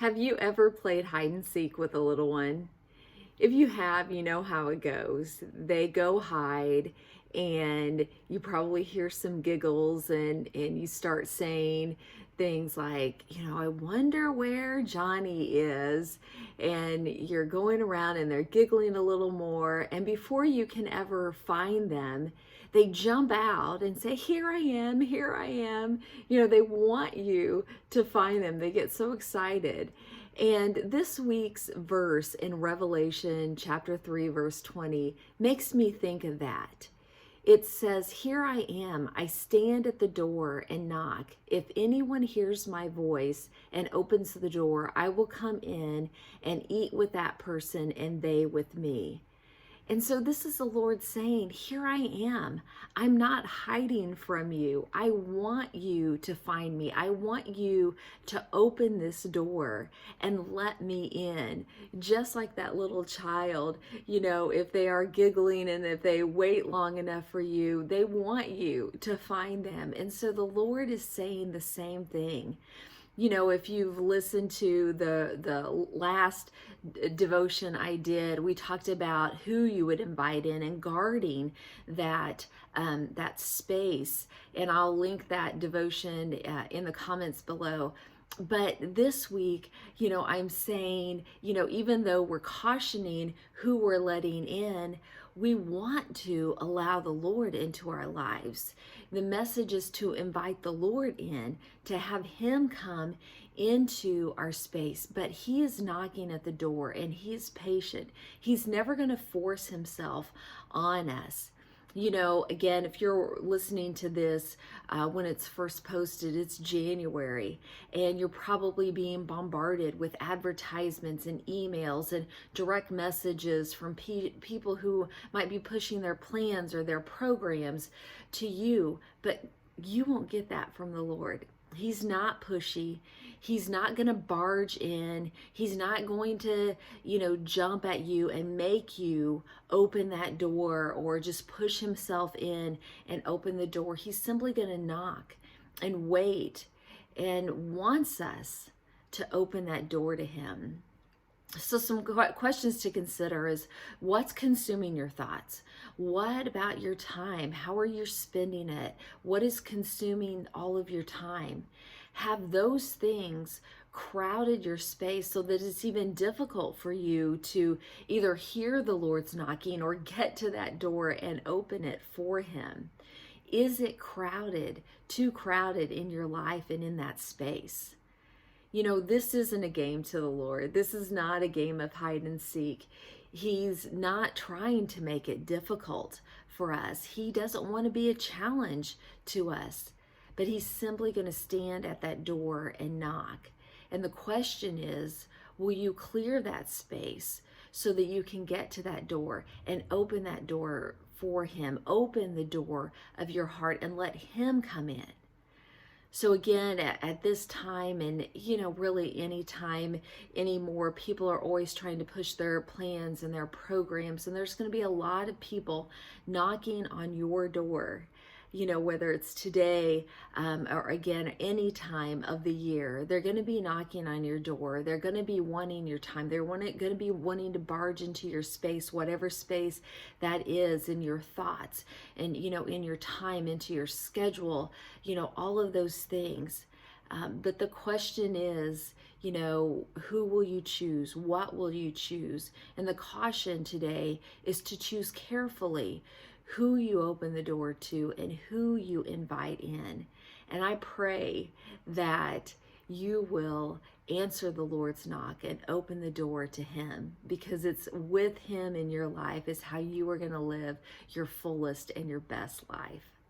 Have you ever played hide and seek with a little one? If you have, you know how it goes. They go hide and you probably hear some giggles and you start saying things like, I wonder where Johnny is. And you're going around and they're giggling a little more. And before you can ever find them, they jump out and say, here I am, here I am. They want you to find them. They get so excited. And this week's verse in Revelation chapter 3, verse 20 makes me think of that. It says, here I am, I stand at the door and knock. If anyone hears my voice and opens the door, I will come in and eat with that person and they with me. And so this is the Lord saying, here I am. I'm not hiding from you. I want you to find me. I want you to open this door and let me in. Just like that little child, if they are giggling and if they wait long enough for you, they want you to find them. And so the Lord is saying the same thing. If you've listened to the last devotion I did, we talked about who you would invite in and guarding that that space. And I'll link that devotion in the comments below. But this week, I'm saying, even though we're cautioning who we're letting in, we want to allow the Lord into our lives. The message is to invite the Lord in, to have Him come into our space. But He is knocking at the door and He's patient. He's never going to force Himself on us. Again, if you're listening to this when it's first posted, it's January, and you're probably being bombarded with advertisements and emails and direct messages from people who might be pushing their plans or their programs to you, but you won't get that from the Lord. He's not pushy. He's not going to barge in. He's not going to, jump at you and make you open that door or just push himself in and open the door. He's simply going to knock and wait and wants us to open that door to him. So some questions to consider is, what's consuming your thoughts? What about your time? How are you spending it? What is consuming all of your time? Have those things crowded your space so that it's even difficult for you to either hear the Lord's knocking or get to that door and open it for Him? Is it crowded, too crowded in your life and in that space? This isn't a game to the Lord. This is not a game of hide and seek. He's not trying to make it difficult for us. He doesn't want to be a challenge to us, but He's simply going to stand at that door and knock. And the question is, will you clear that space so that you can get to that door and open that door for Him? Open the door of your heart and let Him come in. So again, at this time, and really any time anymore, people are always trying to push their plans and their programs, and there's going to be a lot of people knocking on your door. Whether it's today or again, any time of the year, they're going to be knocking on your door. They're going to be wanting your time. They're going to be wanting to barge into your space, whatever space that is in your thoughts and, in your time, into your schedule, all of those things. But the question is, who will you choose? What will you choose? And the caution today is to choose carefully who you open the door to and who you invite in. And I pray that you will answer the Lord's knock and open the door to Him, because it's with Him in your life is how you are going to live your fullest and your best life.